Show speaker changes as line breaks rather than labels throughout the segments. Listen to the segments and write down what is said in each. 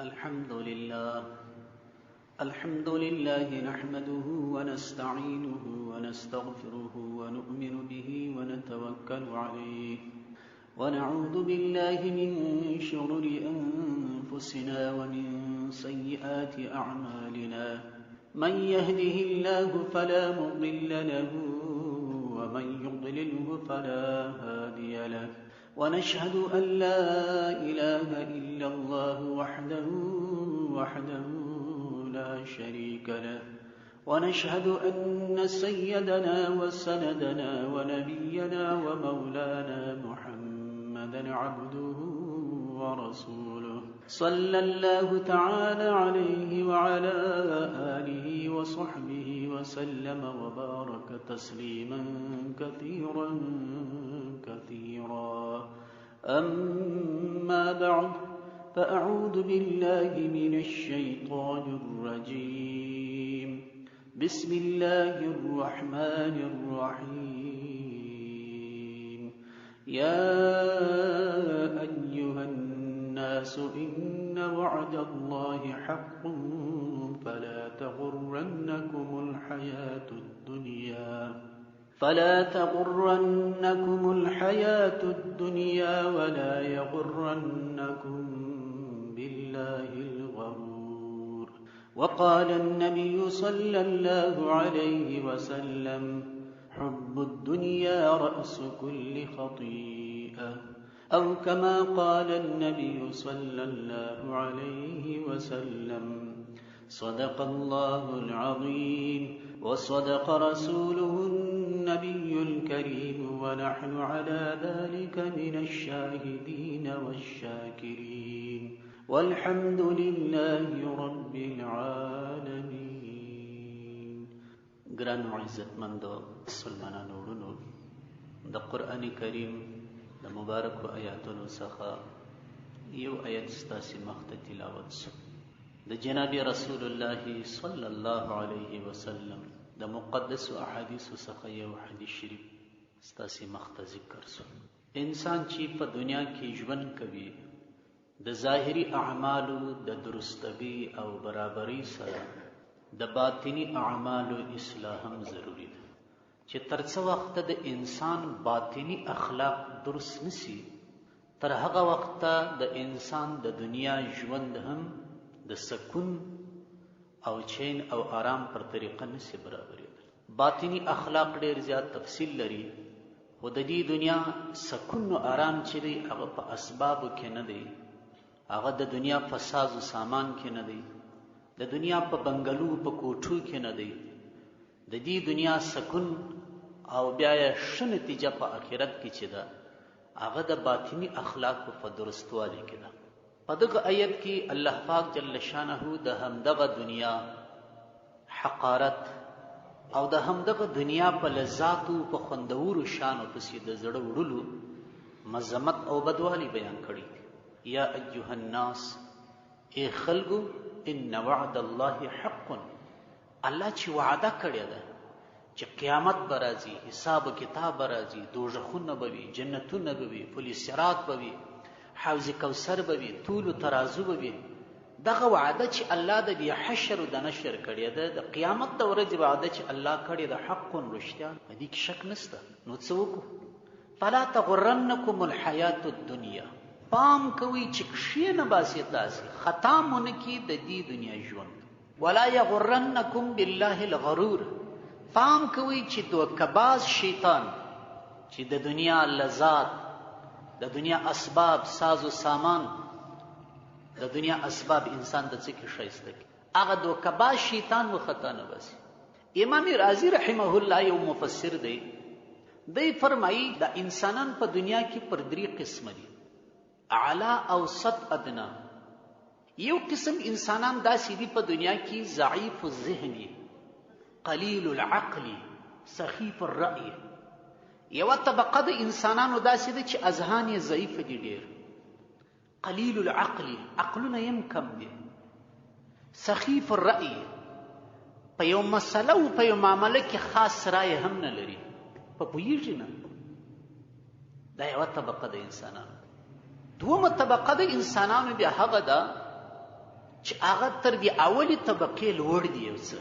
الحمد لله نحمده ونستعينه ونستغفره ونؤمن به ونتوكل عليه ونعوذ بالله من شرور أنفسنا ومن سيئات أعمالنا من يهده الله فلا مضل له ومن يضلله فلا هادي له ونشهد أن لا إله إلا الله وحده لا شريك له ونشهد أن سيدنا وسندنا ونبينا ومولانا محمدا عبده ورسوله صلى الله تعالى عليه وعلى آله وصحبه وسلم وبارك تسليما كثيرا أما بعد فأعوذ بالله من الشيطان الرجيم بسم الله الرحمن الرحيم يا أيها الناس إن وعد الله حق فلا تغرنكم الحياة الدنيا ولا يغرنكم بالله الغرور وقال النبي صلى الله عليه وسلم حب الدنيا رأس كل خطيئة أو كما قال النبي صلى الله عليه وسلم صدق الله العظيم وصدق رسوله النبي الكريم ونحن على ذلك من الشاهدين والشاكرين والحمد لله رب العالمين. گران و عزتمندو مسلمانانو ورونو، د قرآن کریم د مبارکو آیاتونو څخه یو آیت ستاسې مخته تلاوت شو. د جناب رسول الله صلی الله علیه وسلم د مقدس احادیثو څخه یو حدیث شریف ستاسې مخته ذکر شو. انسان چې په دنیا کې ژوند کوي د ظاهري اعمالو د درستوي او برابرۍ سره د باطني اعمالو اصلاح هم ضروري ده. چې تر څه وخته د انسان باطني اخلاق درست نسی، تر هغه وخته د انسان د دنیا ژوند هم د سکون او چین او آرام پر طریقه نسی برابرېدل. باطني اخلاق ډېر زیات تفصیل لري، خو د دې دنیا سکون او آرام چې دی هغه په اسبابو کې نه دی، هغه د دنیا په ساز و سامان کې نه دی، د دنیا په بنګلو په کوټو کې نه دی. د دې دنیا سکون او بیا یې ښه نتیجه په آخرت کې چې ده هغه د باطني اخلاقو په درستوالي کې ده. په دغه آیت کې الله پاک جل شانه د همدغه دنیا حقارت او د همدغه دنیا په لذاتو په خوندورو شانو پسې د زړه وړلو مذمت او بدوالی بیان کړي. یا ایها الناس، ای خلقو، ان وعد الله حق. الله چې وعده کړی ده چې قیامت به راځي، حساب کتاب به راځي، دوزخونه به وي، جنتونه به وي، پل صراط به وي، حوض کوثر به وي، طول و ترازو به وي. دغه وعده چې الله د دې حشر او د نشر کړی ده، د قیامت د ورځې وعده چې الله کړی ده حق رښتیا، په دې کې شک نشته. نو څه وکړو؟ فلا تغرنکم الحیات الدنیا. پام کوئ چې کښېنه باسي تاسې، خطا مو نه کړي د دې دنیا ژوند. ولا یغرنکم بالله الغرور. پام کوئ چې دوکه‌باز شیطان چې د دنیا لذات، د دنیا اسباب، ساز و سامان، د دنیا اسباب انسان د څه کې ښایسته کړي، هغه دوکه‌باز شیطان و خطا نه باسي. امام رازی رحمه الله یو مفسر دی، دی فرمایي د انسانان په دنیا کې پر درې قسمه دي: اعلی، اوسط، ادنا. یو قسم انسانان داسې دي په دنیا کې ضعیف الذهن، قلیل العقل، سخیف الرأی. یوه طبقه د انسانانو داسې ده چې اذهان یې ضعیف دي، ډېر قلیل العقل، عقلونه یې کم دي، سخیف الرأی، په یو مسله او په یو معامله کې خاص رای هم نه لري، په پوهېږي نه. دا یوه طبقه د انسانانو. دومه طبقه د انسانانو بیا هغه ده چې هغه تر دې اولي طبقې لوړ دي. یو څه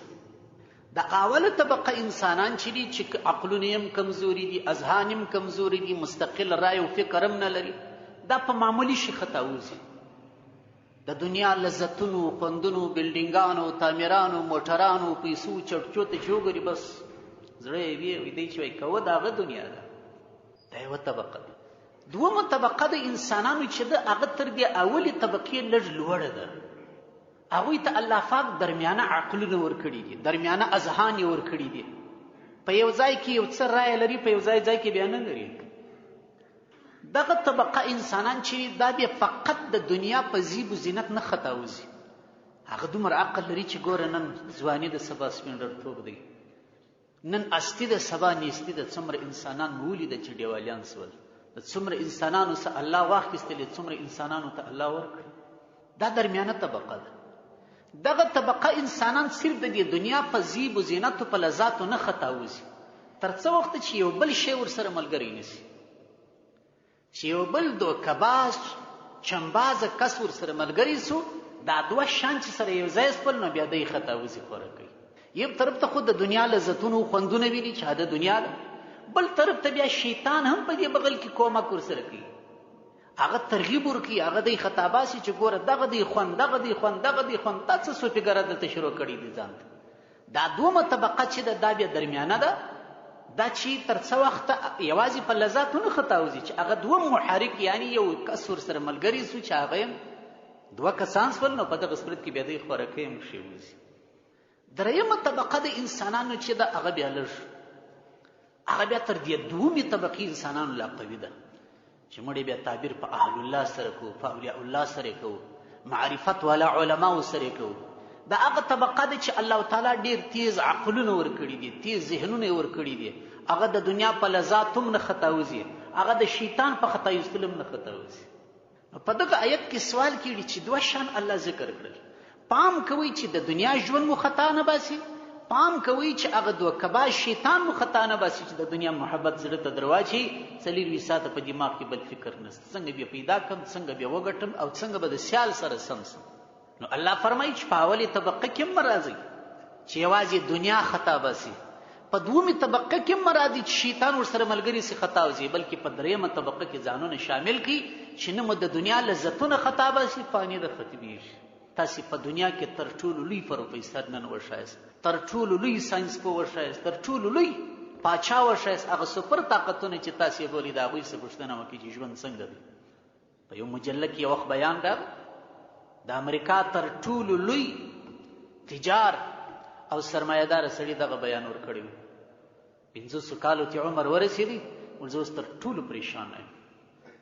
د اوله طبقه انسانان چې دي چې عقلونه هم کمزوري دي، اذهان هم کمزوري دي، مستقل رای او فکر هم نه لري، دا په معمولی شي خطا وځي. د دنیا لذتونو، خوندونو، بلډینګانو، تعمیرانو، موټرانو، پیسو چټچو ته چې وګوري بس زړه یې وي دی چې وایي کوه د هغه دنیا ده. دا یوه طبقه ده. دومه طبقه د انسانانو چې ده هغه تر دې اولې طبقې لږ لوړه ده. هغوی ته الله پاک درمیانه عقلونه ورکړي دي، درمیانه اذهان یې ورکړي دي. په یو ځای کې یو څه رایه لري، په یو ځای کې بیا نه لري. دغه طبقه انسانان چې دا بیا فقط د دنیا په زیب و زینت نه خطا وځي. هغه دومره عقل لري چې ګوره نن ځواني د سبا سپین ډرتوب دی، نن استی د سبا نیستی د څومره انسانان مو ولیده چې ډیوالیان سول، د څومره انسانانو څخه الله واخیستلې، څومره انسانانو ته الله ورکړي. دا درمیانه طبقه ده. دغه طبقه انسانان صرف د دې دنیا په زیب و زینتو په لذاتو نه خطا وځي تر څه وخت چې یو بل شی ورسره ملګری نشي، چې یو بل دوکباز چمبازه کس ورسره ملګری سو، دا دوه شان چې سره یو ځای سپل نو بیا دی خطا وځي خوره کوي. یو طرف ته خود د دنیا لذتونو خوندونه ویني چې دا دنیا ده، بل طرف ته بیا شیطان هم په دې بغل کې کومک ورسره کوي، هغه ترغیب ورکوي، هغه دی خطاباسي چې ګوره دغه دی خوند، دغه دی خوند، دغه دی خوند، تا څه سوپېګره دلته شروع کړي دي ځان ته. دا دومه طبقه چې ده دا بیا درمیانه ده. دا چې تر څه وخته یوازې په لذاتو نه خطا وځي چې هغه دوه محرک یعنی یو کس ورسره ملګري سو چې هغه دوه کسان سول، نو په دغه صورت کې بیا دی خوراکۍ هم ښې وځي. درېیمه طبقه د انسانانو چې ده هغه بیا لږ، هغه بیا تر دې دومې طبقې انسانانو لا قوي ده چې مړی بیا تعبیر په اهل الله سره کوو، په اولیاء الله سره کوو، معرفت والا علماو سره کوو. دا هغه طبقه ده چې الله تعالی ډېر تیز عقلونه ورکړي دي، تیز ذهنونه یې ورکړي دي. هغه د دنیا په لذات هم نه خطا وځي، هغه د شیطان په خطا ایستلو هم نه خطا وځي. په دغه آیت کې سوال کیږي چې دوه شان الله ذکر کړل. پام کوئ چې د دنیا ژوند مو خطا نه باسي، پام کوئ چې هغه دوکباز شیطان مو خطا نه باسي چې د دنیا محبت زړه ته درواچي، 24 ساعته په دماغ کې بل فکر نشته، څنګه بیا پیدا کړم، څنګه بیا وګټم، او څنګه به د سیال سره سم. نو الله فرمایي چې په اولې طبقه کې هم راځي چې یوازې دنیا خطا باسي، په دومې طبقه کې هم راځي چې شیطان ورسره ملګري سي خطا وځي، بلکې په درېیمه طبقه کې ځانونه شامل کړي چې نه مو د دنیا لذتونه خطا باسي، فانی د ختمیږي. تاسې په دنیا کې تر ټولو لوی پروفیسر نن وښایست، تر ټولو لوی ساینس پوه وښایست، تر ټولو لوی پاچا وښایست، هغه سپر طاقتونه چې تاسې بولي د هغوی څه پوښتنه وکړي چې ژوند څنګه دی. په یو مجله کې یو وخت بیان راغی د امریکا تر ټولو لوی تجار او سرمایه‌دار سړي دغه بیان ورکړی و. 500 کالو ته عمر ورسېدی، زه اوس تر ټولو پریشان یم.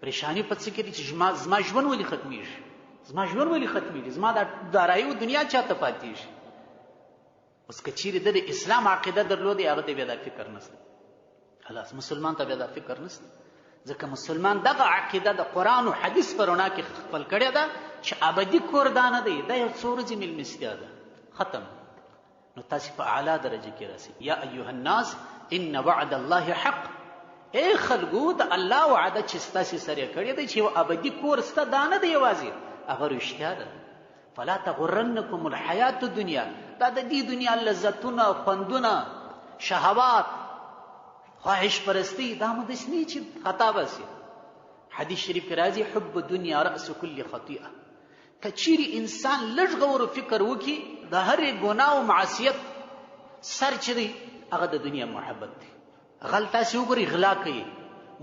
پریشاني په څه کې دي چې زما ژوند ولې ختمیږي، زما ژوند ولې ختمیږي، زما د دارایي دنیا چاته پاتېږي. اوس که چیرې د اسلام عقیده درلودې هغه ته بیا دا فکر نشته، خلاص مسلمان ته بیا دا فکر نشته، ځکه مسلمان دغه عقیده د قرآن او حدیث په رڼا کې خپل کړې ده چې ابدي کور دا نه دی، دا یو څو ورځې مېلمستیا ده، ختم. نو تاسې په اعلی درجه کې راسئ. یا ایها الناس ان وعد الله حق. ای خلکو د الله وعده چې ستاسې سره کړې ده چې یو ابدي کور سته، دا نه دی یوازې، هغه رښتیا ده. فلا تغرنکم الحیات الدنیا. دا د دې دنیا لذتونه، خوندونه، شهوات، خواهش پرستی، دا مو داسې نه چې خطا باسي. حدیث شریف کې راځي حب دنیا رأس کل خطیئه. که چیرې انسان لږ غور و فکر وکړي، د هرې ګناه او معصیت سر چې دی هغه د دنیا محبت دی. غل تاسې وګورئ، غلا کوي،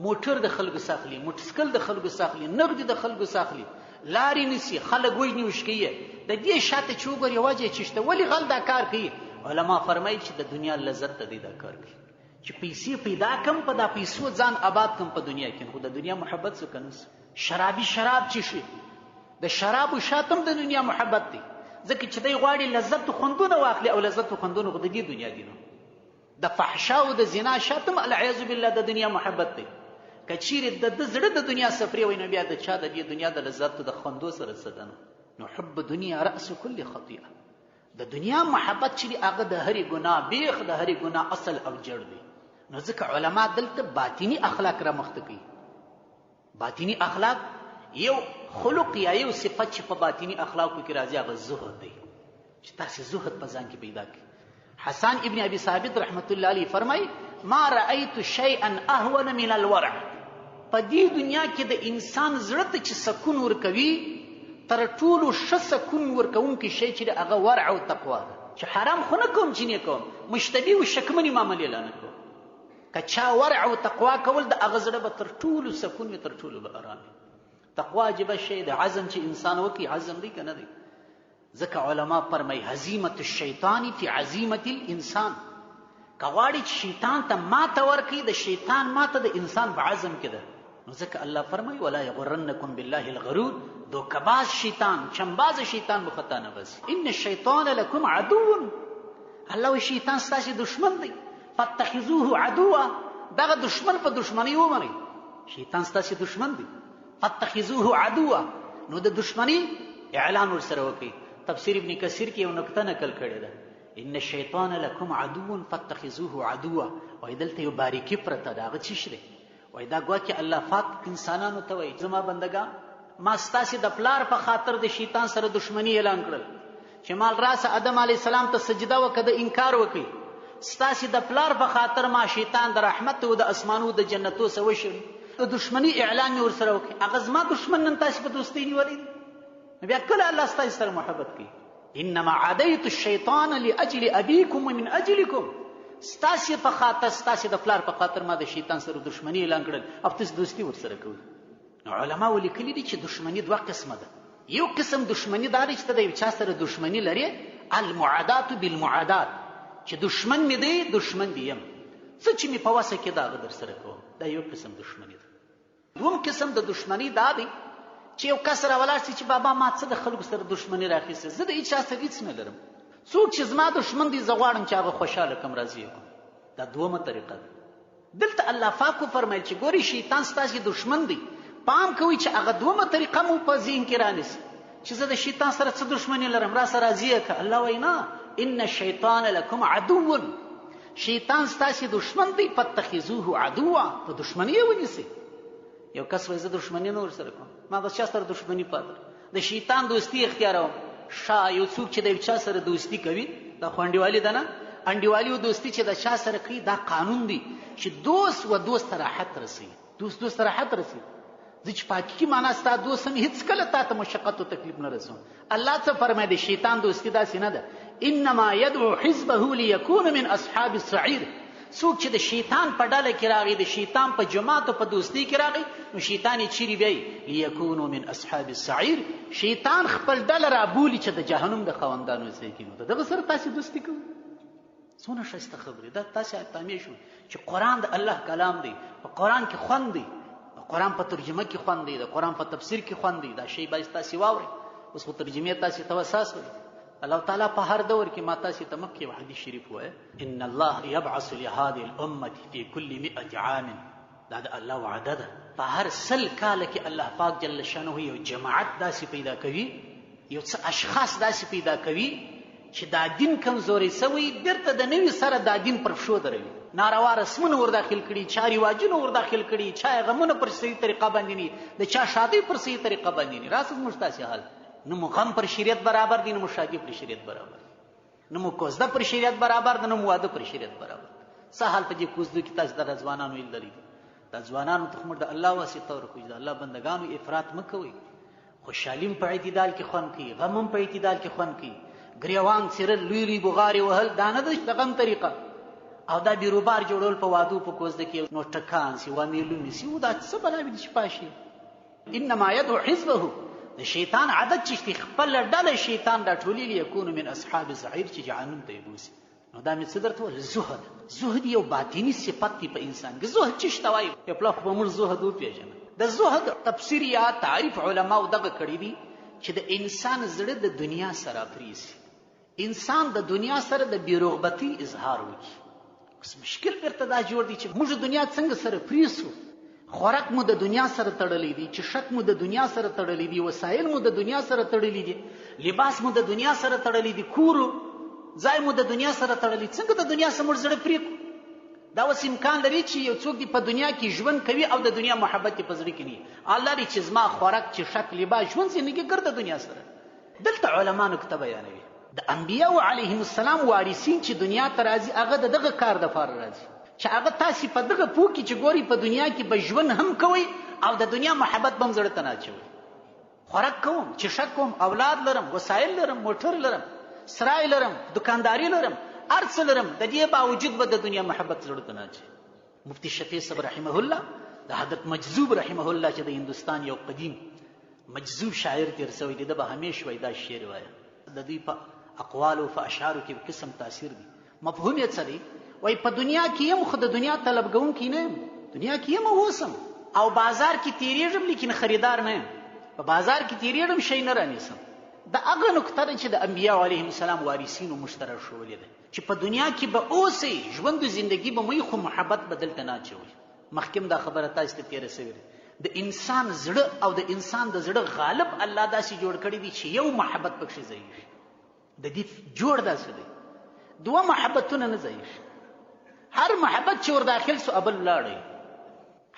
موټر د خلکو ساخلي، موټرسکل د خلکو ساخلي، نغدي د خلکو ساخلي، لارې نیسي، خلک وژني وشکوي. د دې شاته چې وګورئ وجه چې شته، ولې غل دا کار کوي؟ علما فرمایي چې د دنیا لذت ته دی دا کار کوي، چې پیسې پیدا کم، په دا پیسو ځان آباد کم په دنیا کې، خو د دنیا محبت څه کنس. شرابي شراب چې شي، د شرابو شاتم د دنیا محبت دی، ځکه چې دی غواړي لذت خوندونه واخلي، او لذت خوندونه خو د دې دنیا دي. نو د فحشا او د زنا شاتم العیاذ بالله د دنیا محبت دی. که چیرې د زړه د دنیا سفرې وي، نو بیا د چا د دې دنیا د لذت د خوندو سره څه ده؟ نو حب دنیا رأس کل خطیئه. د دنیا محبت چې دی هغه د هرې ګناه بیخ، د هرې ګناه اصل او جړ دی. نو ځکه علما دلته باطینی اخلاق را مخته کوي. باطینی اخلاق یو خلق یا یو صفت چې په باطنی اخلاقو کې راځي هغه زهد دی چې تاسې زهد په ځان کې پیدا کړي. حسان ابن ابي ثابت رحمت الله علیه فرمای ما رأیت شیئا اهون من الورع. په دې دنیا کې د انسان زړه ته چې سکون ورکوي تر ټولو ښه سکون ورکوونکی شی چې هغه ورع او تقوا ده. چې حرام خو نه کوم چې نه کوم، مشتبه او شکمنې معاملې لا نه کوم. که چا ورع او تقوا کول د هغه زړه به تر ټولو سکون وي، تر ټولو به ارام وي. تقوا عجیبه شی دی. عزم چې انسان وکړي عزم دی که نه دی؟ ځکه علما فرمایي هزیمة الشیطان فی عزیمة الانسان. که غواړي چې شیطان ته ماته ورکړي، د شیطان ماته د انسان په عزم کې ده. نو ځکه الله فرمایي ولا یغرنکم بالله الغرور. دوکباز شیطان، چمباز شیطان به خطا نه باسي. ان الشیطان لکم عدو. الله وایي شیطان ستاسې دشمن دی، فاتخذوه عدوا. دغه دشمن په دشمنی ومنئ. شیطان ستاسې دشمن دی، فاتخذوه عدوا. نو د دشمنی اعلان ورسره وکړي. تفسیر ابن کثیر کې یو نکته نقل کړې ده، ان الشیطان لکم عدو فاتخذوه عدوا. وایي دلته یو باریکي پرته ده، هغه څه دی؟ وایي دا ګواکې الله پاک انسانانو ته وایي زما بندګان ما ستاسې د پلار په خاطر د شیطان سره دشمنی اعلان کړل چې مال راسه آدم علیه السلام ته سجده وکړه، د انکار وکړي. ستاسې د پلار په خاطر ما شیطان د رحمت او د اسمانو د جنتو څه وشړي، د دشمنی اعلان مې ورسره وکړي. هغه زما دشمن نن تاسې په دوستۍ نیولی دی. نو بیا کله الله ستاسې سره محبت کوي؟ انما عادیت الشیطان لاجل ابیکم ومن اجلکم. ستاسې په خاطر، ستاسې د پلار په خاطر ما د شیطان سره دشمنی اعلان کړل او تاسې دوستي ورسره کوئ. نو علماو لیکلي دي چې دشمني دوه قسمه ده. یو قسم دشمني دا دی چې ته د یو چا سره دشمني لرې، المعادات بالمعادات، چې دشمن مې دی دشمن دې یم، څه چې مې په وسه کې دا هغه در سره کوم. دا یو قسم دشمني ده. دوم قسم د دشمني دا دی چې یو کس راولاړ شي چې بابا ما څه د خلکو سره دشمني راخیسته، زه د هېچا سره هېڅ نه لرم. څوک چې زما دشمن دی زه غواړم چې هغه خوشحاله کړم، راضي یې کړم. دا دومه طریقه ده. دلته الله پاک وفرمیل چې ګورې شیطان ستاسې دشمن دی، پام کوئ چې هغه دومه طریقه مو په ذهن کې رانیسي چې زه د شیطان سره څه دشمني لرم، راسه راضي یې کړه. الله وایي نه، ان الشیطان لکم عدو. شیطان ستاسې دشمن دی، فاتخذوه عدوا. په دشمني یې ونیسئ. یو کس وایي زه دشمني نه ورسره کوم، ما د چا سره دشمني پاتره، د شیطان دوستي اختیاروم. یو څوک چې د یو چا سره دوستي کوي دا خو انډیوالي ده نه. انډیوالي او دوستي چې د چا سره کوي دا قانون دی چې دوست و دوست ته راحت رسوي. دوست ته راحت رسوي. زه چې پاکي معنا ستا دوست هم هېڅکله تا ته مشقت او تکلیف نه رسوم. الله څه فرمایي؟ د شیطان دوستي داسې نه ده. انما یدعو حزبه لیکون من اصحاب السعیر. څوک چې د شیطان په ډله کې راغی، د شیطان په جماعت او په دوستۍ کې راغی، نو شیطان یې چیرې بیایي؟ لیکونو من اصحاب السعیر. شیطان خپل ډله رابولي چې د جهنم د خاوندانو ځای کې نو د دغه سره تاسې دوستي کوئ. څونه ښایسته خبرې دا تاسې تامې شو چې قرآن د الله کلام دی، په قرآن کې خوند دی، د قرآن په ترجمه کې خوند دی، د قرآن په تفسیر کې خوند دی. دا شی باید تاسې واورئ. اوس خو ترجمې تاسې ته اساس وایي. الله تعالی په هر دور کې ما تاسې ته مخکې یو حدیث شریف وایي، ان الله یبعث لهذه الامه فی کل 100 عام. دا د الله وعده ده. په هر 100 کاله کې الله پاک جل شانه یو جماعت داسې پیدا کوي، یو څه اشخاص داسې پیدا کوي چې دا دین کمزوری سوی بیرته د نوي سره دا دین پر پښو دروي. ناروا رسمونه ور داخل کړي، چا رواجونه ور داخل کړي، چا غمونه پر صحیح طریقه باندې نه، د چا شادي پر صحیح طریقه باندې نه. راځه موږ تاسې حال نه مو غم پر شریعت برابر دی، نه مو شادي پر شریعت برابر، نه مو کوزده پر شریعت برابر ده، نه مو واده پر شریعت برابر. څه حال په دې کوزدو کې تاسو د ځوانانو ایل لري. دا ځوانانو ته موږ د الله واسطه ورکوي، د الله بندګانو افراط مه کوئ. خوشحالي په اعتدال کې خوند کوي، غم هم په اعتدال کې خوند کوي. ګریوان څیرل، لوی لوی بغارې وهل دا نه ده د غم طریقه. او دا بیروبار جوړول په وادو په کوزده کې نو ټکان سي وامیلونې سي، دا څه بلاوي دي چې پاشي. انما یدعو حزبه. د شیطان عادت چې خپل ډله شیطان راټولي لیکونو من اصحاب السعیر چې جهنم ته یې بوسي. نو دا مې څه درته وویل؟ زهد. زهد یو باطني صفت دی په انسان کې. زهد څه ته وایي؟ یو پلا خو به موږ زهد وپېژنو. د زهد تفسیر یا تعریف علماو دغه کړي دي چې د انسان زړه د دنیا سره پریسي، انسان د دنیا سره د بیرغبتۍ اظهار وکړي. اوس مشکل بیرته دا جوړ دی چې موږ دنیا څنګه سره پریسو. خوراک مو د دنیا سره تړلی دی، چشک مو د دنیا سره تړلی دی، وسایل مو د دنیا سره تړلی دي، لباس مو د دنیا سره تړلی دی، کور ځای مو د دنیا سره تړلی. څنګه د دنیا سره موږ زړه پرې کړو؟
دا اوس امکان لري چې یو څوک دی په دنیا کې ژوند کوي او د دنیا محبت په زړه کې نه الله دې چې زما خوراک چې شک لباس ژوند زندگی ګرځي دنیا سره. دلته علما نکته بیانوي د انبیاء علیهم السلام وارثین چې دنیا ته راځي هغه دغه کار د فار راځي چې هغه تاسو په دغه پوکي چې ګوري په دنیا کې به ژوند هم کوي او د دنیا محبت بم زړه ته نه اچوي. خوراک کوم چې شک کوم اولاد لرم وسایل لرم موټر لرم سرای لرم دکانداری لرم ارڅ لرم د دې باوجود به د دنیا محبت زړه ته نه اچوي. مفتی شفیع صاحب رحمه الله د حضرت مجذوب رحمه الله چې د هندستان یو قدیم مجذوب شاعر تیر شوی دی د به همیش وای دا شعر وای د دې په اقوال او اشعار کې قسم تاثیر دي. مفهوم یې څه دی؟ وای په دنیا کې هم خو د دنیا طلبګون کې نه دنیا کې هم اوسم او بازار کې تیریږم لیکن خریدار نه په بازار کې تیریږم شي نه رانیسم. د هغه نقطه چې د انبیاء علیهم السلام وارثینو مشترک شولې ده چې په دنیا کې به اوسې ژوند زندگی به مې خو محبت بدلته نه چوي. مخکم دا خبره تاسو ته تیر شوی د انسان زړه او د انسان د زړه غالب الله داسې جوړ کړی دی چې یو محبت پکې ځای د دې جوړ داسې دی دوه محبتونه نه ځای هر محبت چې ور داخل سو ابل لاړی.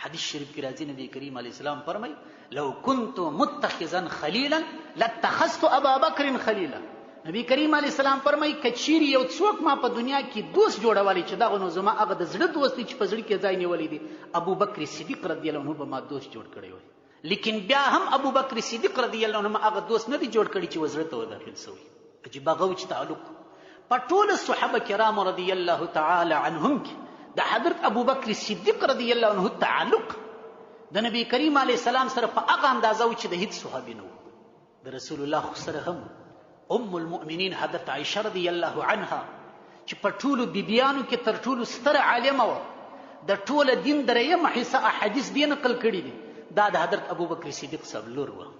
حدیث شریف کې راځي نبی کریم علیه السلام فرمای لو كنت متخذا خلیلا لاتخذت ابا بکر خلیلا. نبی کریم علیه السلام فرمای کچیر یو څوک ما په دنیا کې دوست جوړوالي چې دغه نو زما هغه د زړه دوستي چې په زړه کې ځای نیولې دي ابو بکر صدیق رضی الله عنه به ما دوست جوړ کړی وي. لیکن بیا هم ابو بکر صدیق رضی الله عنه هغه دوست نه دی جوړ کړی چې وزړه ته وداخل شوی. عجیب غوچ تعلق په ټول صحابه کرام رضی الله تعالی عنهم د حضرت ابو بکر صدیق رضی الله عنه تعلق د نبی کریم علیه السلام سره په هغه اندازه و چې د هیڅ صحابي نه و. د رسول الله سره هم ام المؤمنین حضرت عائشه رضی الله عنها چې په ټولو بیبیانو کې تر ټولو ستره عالمه و د ټوله دین درېیم حصه احادیث دی نقل کړي دي دا د حضرت ابو بکر صدیق صاحب لور و.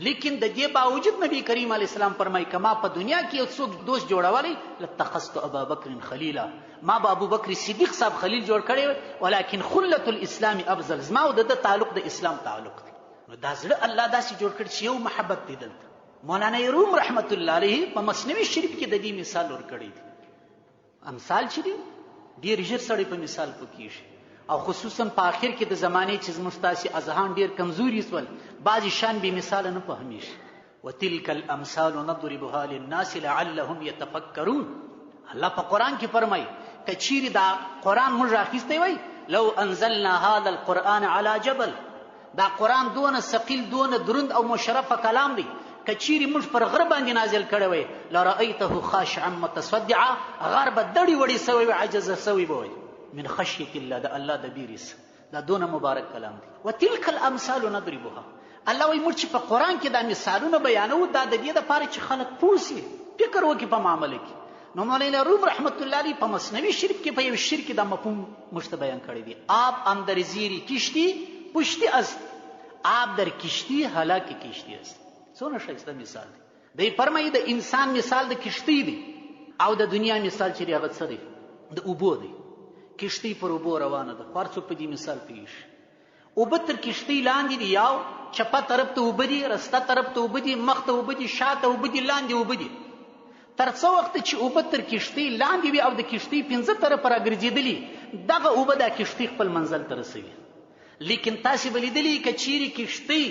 لیکن د دې باوجود نبی کریم علیه السلام فرمایي کما په دنیا کې یو څوک دوست جوړولی لاتخذت ابا بکر خلیلا ما به ابو بکر صدیق صاحب خلیل جوړ کړی ولکن خلة الاسلام افضل زما او د تعلق د اسلام تعلق دی. نو دا زړه الله داسې جوړ کړ چې یو محبت دی. دلته مولانا روم رحمت الله علیه په مثنوي شریف کې د دې مثال ورکړی دی. امثال چې دی ډېر ژر سړی په مثال پوهېږي او خصوصا په آخر کې د زمانې چې زموږ تاسې اذهان ډېر کمزوري سول بعضې شان بې مثاله نه فهمیږي. وتلک الامثال نضربها للناس لعلهم یتفکرون. الله په قرآن کې فرمایي که چیرې دا قرآن موږ راخیستی وای لو انزلنا هذا القرآن على جبل دا قرآن دونه ثقیل دونه دروند او مشرفه کلام دی که چیرې موږ پر غره باندې نازل کړی وای لرأیته خاشعا متصدعا غر به دړې وړې سوی وي عجزه سوی به وای من خشیت الله د الله د بیریس. دا دونه مبارک کلام دی. وتلک الامثال نضربها الله وای موږ چې په قرآن کې دا مثالونه بیانو دا د دې دپاره چې خلک پوه سي فکر وکړي په معامله کې. نو مولانا روم رحمت الله علیه په مثنوي شریف کې په یو شعر کې دا مفهوم موږ ته بیان کړی دی. آب اندر زیری کشتی پشتی است آب در کشتی هلاک کشتی است. څونه ښایسته مثال دی. دی فرمایي د انسان مثال د کشتی دی او د دنیا مثال چې هغه څه دی د اوبو دی. کشتی پر اوبو روانه ده هر څوک په دې مثال پوهېږي. اوبه تر کشتۍ لاندې دي یو چپه طرف ته اوبه دي رسته طرف ته اوبه دي مخ ته اوبه دي شا ته اوبه دي لاندې اوبه دي. تر څو وخت چې اوبه تر کشتۍ لاندې وي او د کشتۍ 15 طرفه راګرځېدلي دغه اوبه دا کشتۍ خپل منزل ته رسوي. لیکن تاسې به لیدلي که چیرې کشتۍ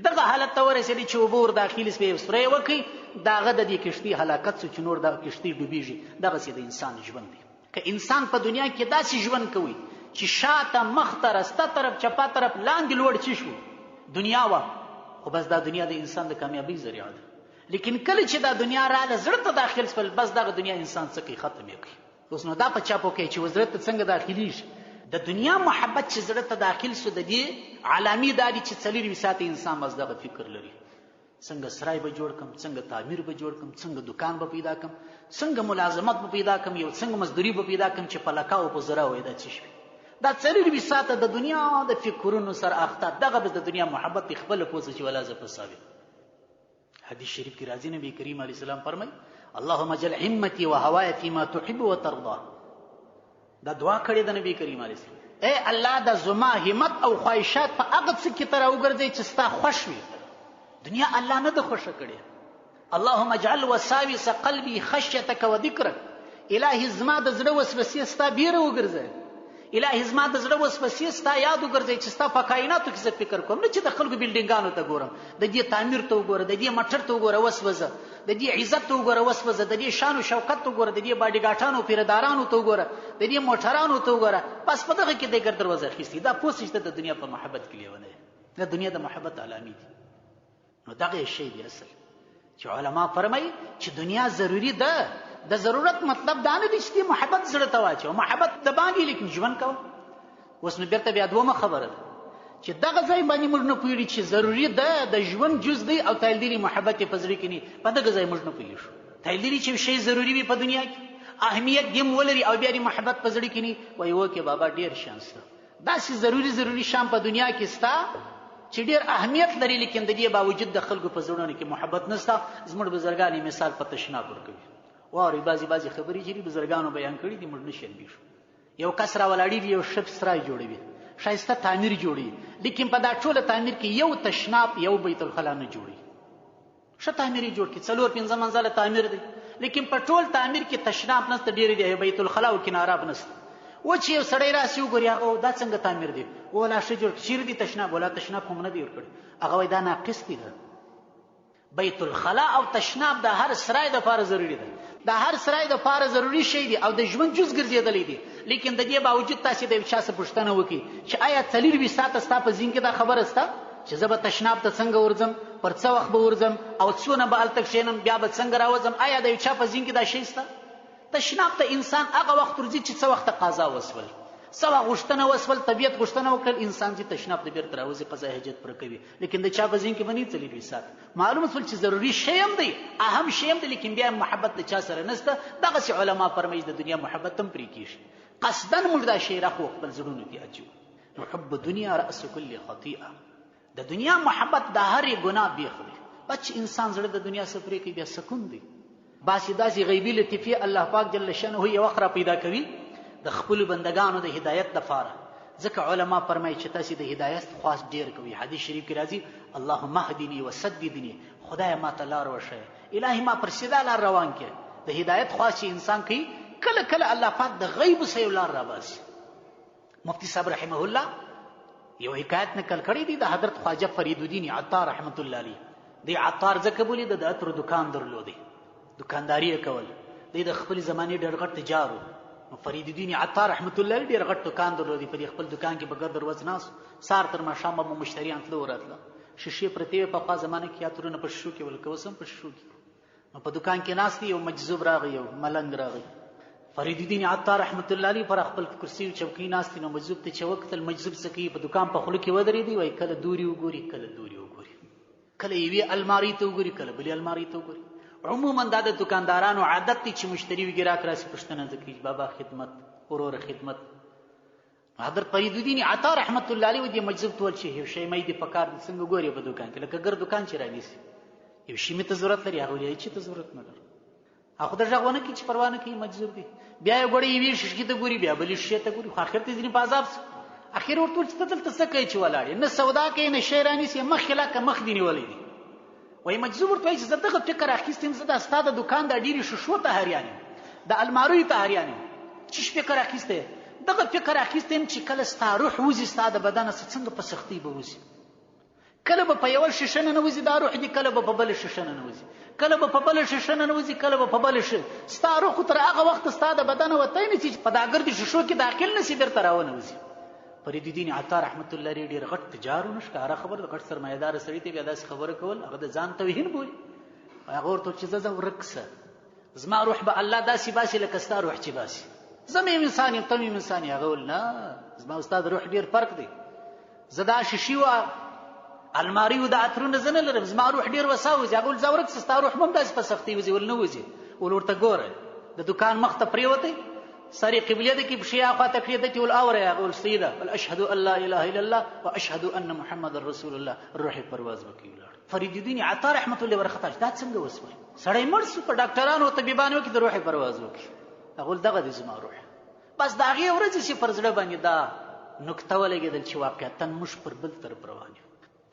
دغه حالت ته ورسېدې چې اوبه ور داخلې سوې سپری وکړي د هغه د دې کشتۍ هلاکت سو چې نور دغه کشتۍ ډوبېږي. دغسې د انسان ژوند دی. که انسان په دنیا کې داسې ژوند کوي چې شاته مخته رسته طرف چپه طرف لاندې لوړ چی شو دنیا وه خو بس دا دنیا د انسان د کامیابۍ ذریعه ده. لیکن کله چې دا دنیا راله زړه ته داخل سول بس دغه دنیا انسان څه کوي ختم یې کوي. اوس نو دا په چا پوهېږي چې زړه ته څنګه داخلېږي. د دنیا محبت چې زړه ته داخل سو د دې علامې دا دي چې 4 ساعته انسان بس دغه فکر لري څنګه سرای به جوړ کم څنګه تعمیر به جوړ کم څنګه دکان به پیدا کم څنګه ملازمت به پیدا کم یو څنګه مزدوري به پیدا کم چې په لکاو په زرا وای دا څه شي. دا 4 ساعته د دنیا د فکرونو سره اخته دغه د دنیا محبت خپل پوسه چې ولا ز په ثابت. حدیث شریف کې راځي نبی کریم علیه السلام فرمای اللهم اجعل همتي وهواي فيما تحب وترضى. دا دعا کړې د نبی کریم علیه السلام اے الله د زما همت او خواهشات په هغه څه کې تر وګرځي چې ستا خوښ وي. دنیا الله نه د خوښه کړي. اللهم اجعل وساوس قلبي خشيتك وذكرك. الهي زما د زړه وسوسې ستا بیره وګرځي. الهي زما د زړه وسوسې ستا یاد وګرځي چې ستا په کائناتو کې زه فکر کوم، نه چې د خلکو بلډینګانو ته ګورم، د دې تعمیر ته وګوره، د دې مټر ته وګوره وسوسه، د دې عزت ته وګوره وسوسه، د دې شان او شوکت ته وګوره، د دې باډي ګاټانو پیردارانو ته وګوره، د دې موټرانو ته وګوره. بس په دغه کې د ګر دروازه خېستي دا پوسټ د دنیا په محبت کې لیونه د دنیا د محبت علامې دي. نو دغه شی دی اصل چې علما فرمایي چې دنیا ضروری ده. د ضرورت مطلب دا نه دی چې محبت زړه ته واچو، محبت د باندې لیکن ژوند کوه. اوس نو بیرته بیا دومره خبره ده چې دغه ځای باندې موږ نه پوهیږو چې ضروری ده د ژوند جز دی او تایلدي محبت په زړه کې نه، په دغه ځای موږ نه پوهیږو. تایلدي چې شی ضروری وي په دنیا کې اهمیت دیم ولري او بیا د محبت په زړه کې نه وای وکي بابا ډیر شانس ده. دا چې ضروری شان په دنیا کې ستا چې ډیر اهمیت لري، لیکن د دې باوجود د خلکو په زړونو کې محبت نشته. زموږ بزرګانی مثال په تشناب ورکوي. واري بعضی خبرې چې بزرګانو بیان کړي دي موږ نشو بیشو. یو کس را ولاړی یو شپ سرای جوړوي، شایسته تعمیر جوړي، لیکن په دا ټوله تعمیر کې یو تشناب یو بیت الخلا نه جوړي. ښه تعمیر جوړ کې 4-5 منزله تعمیر دی، لیکن په ټول تعمیر کې تشناب نشته، ډیر دی بیت الخلا او کناراب نشته. و چې یو سړی راسي وګوري هغه دا څنګه تعمیر دی ولا ښه جوړ شیر دی تشناب ولا تشناب هم نه دی ورکړي، هغه وای دا ناقص دی. بیت الخلا او تشناب د هر سرای د لپاره ضروری ده، د هر سرای د لپاره ضروری شی دی او د ژوند جز ګرځیدلی دی. لیکن د دې باوجود تاسو د یو چا څخه پوښتنه وکړي چې آیا 4 ساعته ستا په ذهن کې دا خبره سته چې زه به تشناب ته څنګه ورځم، پر څه وخت به ورځم او څونه به هلته کښېنم، بیا به څنګه راوځم؟ آیا د یو چا په ذهن کې دا شی سته؟ تشناب ته انسان هغه وخت ورځي چې څه وخت قضا وسول، څه وخت غوښتنه وسول، طبیعت غوښتنه وکړل، انسان چې تشناب ته بیرته راوځي قضا حاجت پر کوي. لیکن د چا په ذهن کې باندې 4 ساعت معلومه شول چې ضروري شی هم دی، اهم شی هم دی، لیکن بیا محبت د چا سره نشته. دغه چې علما فرمایي د دنیا محبت هم پرې کیږي. قصدن موږ دا شی راخو خپل زړونو کې اچو. حب دنیا رأس كل خطيئه. د دنیا محبت د هرې ګناه بیخوي. بچ انسان زړه د دنیا څخه پرې کوي بیا سکون دی. باسي داسي غیبی لطیفه الله پاک جل شانه یو اخره پیدا کوي د خپل بندگانو د هدایت لپاره. ځکه علما فرمایي چې تاسو د هدایت خواست ډیر کوي. حدیث شریف کې راځي اللهم اهدني وسددني، خدای ما ته لار وښیه، الهي ما پر سیده لار روان کړه. د هدایت خواست چې انسان کوي کله کله الله پاک د غیب سره لار را باسي. مفتی صاحب رحمه الله یو حکایت نقل کړی دی د حضرت خواجه فرید الدین عطار رحمت الله علیه. دی عطار ځکه بولی د عطر دکان درلودي، دکانداری کول، دی د خپل زمانه ډېر غټ تجار و. فرید الدین عطار رحمت الله علیه ډېر غټ دکان درلودي. په خپل دکان کې بغیر دروازه ناس سار تر ماښام به مشتریان تلو راتله. شیشې پرتې په خوا زمانه کې عطرونه په شو کې ولکوسم په شو کې. په دکان کې ناس دی یو مجذوب راغی، یو ملنګ راغی. فرید الدین عطار رحمت الله علیه پر خپل کرسی او چوکۍ ناس دی. نو مجذوب ته چوکتل مجذوب سکی په دکان په خله کې ودرېدی، وای کله دوري وګوري کله دوري وګوري، کله یوې الماری ته وګوري کله بلې الماری ته وګوري. عموما دا د دکاندارانو عادت دی چې مشتری وګراک راسي پښتنه ځکه بابا خدمت ورور خدمت. حضرت فرید الدین عطار رحمت الله علیه دې مجذوب تول شي یو شی مې د پکار څنګه ګوري په دکان کې لکه ګر دکان چې رانیسي یو شی مې ته ضرورت لري هغه یې چې ته ضرورت نه لري. هغه د ژغونه کې چې پروا نه کوي مجذوب دی. بیا یو غړي وی شش کې ته ګوري بیا بلې شی ته ګوري، خو اخر ته ځینې په عذاب اخر ورته چې ته دلته څه کوي چې ولاړې نه سودا کوي نه شی رانیسي مخ خلاک مخ دی نیولې دي. وای مجذوب ورته چې زه دغه فکر اخیستم زه د استاد دکان د ډیری ششو ته هریانه د الماروی ته هریانه چې فکر اخیسته دغه فکر اخیستم چې کله ستا روح وځي ستا د بدن څخه په سختي به وځي، کله به په یو شیشنه نه وځي دا روح دي، کله به په بل شیشنه نه وځي، کله به په بل شیشنه نه وځي، کله به په بل شي. ستا روح تر هغه وخت ستا د بدن وته نه چې په داګر دي ششو کې داخل نشي بیرته راونه وځي. فرید الدین عطار رحمت الله علیه ډیر غټ تجار ونشکاره خبر د غټ سرمایدار سړی ته بیا داس خبره کول هغه د ځان توهین بولی. هغه ورته چې زه ورکسه زما روح به الله داسې باسي لکه ستا روح چې باسي، زمې انسان یم ته انسان یې. هغه ول نه زما استاد روح ډیر فرق دی، زه دا شیشي وا الماری و د عطرونه زنه لرم، زما روح ډیر وساوځي. هغه ول زه ورکسه ستا روح هم داسې په سختي وځي ول نه وځي. ول ورته ګوره د دکان مخ ته پریوته ساری قبله د کې بشیا خاطه کړی د ټول اوره اقول سیدا بل اشهد ان لا اله الا الله واشهد ان محمد رسول الله روح پرواز وکړي. فرید الدین عطار رحمت الله ورخطا دا څنګه وسوي سړی مرسو په ډاکټرانو او طبيبانو کې د روح پرواز وکړي. اقول دغه د زما روح بس دا غي ورځ چې پر زړه باندې دا نقطه ولګیدل چې واقعیت موږ پر بل تر روان یو.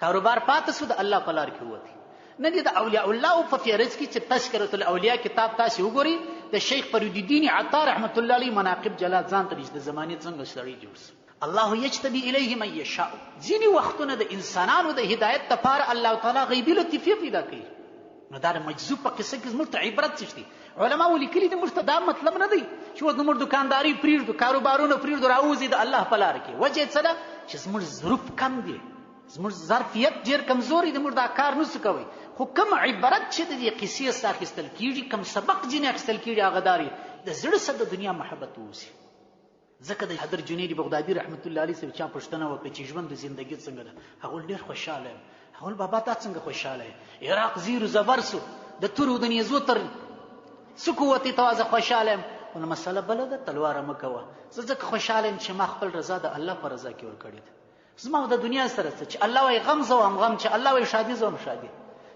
کاروبار پاتې سود الله په لار کې وتی نه دي د اولیاء الله په فهرست کې چې تذکرة الاولیاء کتاب تاسو وګورئ د شیخ فرید الدین عطار رحمت الله علیه مناقب جلال ځان ته د زمانه څنګه سړی جوړ الله یجتبی الیه من یشاء. ځینې وختونه د انسانانو د هدایت لپاره الله تعالی غیبی لطیفه پیدا کوي. نو دا مجذوب په قصه کې زموږ ته عبرت شته. علما ولیکلي د موږ ته دا مطلب نه دی چې زموږ دکانداري پریږدو کاروبارونه پریږدو راوځي د الله په لار کې. وجه څه ده چې زموږ ظروف کم دي، زموږ ظرفیت ډېر کمزوري دی، موږ دا کار نشو کوي. خو کوم عبرت چې د دې قصې څخه اخیستل کیږي، کوم سبق ځینې اخیستل کیږي، هغه داري د زړه سره د دنیا محبت ووسي. ځکه د حضرت جنید بغدادي رحمت الله علیه چا پوښتنه وکړه چې ژوند د زندګۍ څنګه ده، هغه ډېر خوشاله یم. هغه بابا تا څنګه خوشاله یې؟ عراق زیر زبر سو د تورو د نیزو تر سکوتي توازه خوشاله یم. نو مسله بل ده، تلوار مه کوه. زه ځکه خوشاله یم چې ما خپل رضا د الله په رضا کې ورکړې ده. زما د دنیا سره څه چې الله وایي غم زوم غم، چې الله وایي شادي زوم شادي،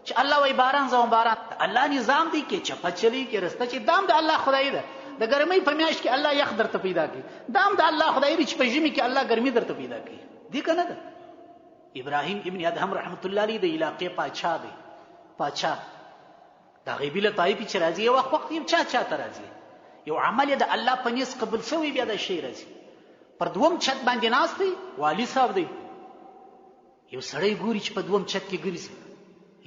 چې الله وایي باران زوم باران. الله نظام دی کې چپه چلی کې رسته چې دام د الله خدای ده. د ګرمۍ په میاشت کې الله یخ درته پیدا کوي، دام د الله خدای دی چې په ژمي کې الله ګرمي درته پیدا کوي. دی کنه ده ابراهیم ابن ادهم رحمت الله علیه د علاقې پاچا دی. پاچا دا غیبی له طایفي چې راځي یو وخت یو چا ته راځي، یو عمل د الله په نیس قبول شوی، بیا د شی راځي پر دوم چت باندې ناست دی، والی صاحب دی. یو سړی ګوري چې په دوم چت کې ګرځي،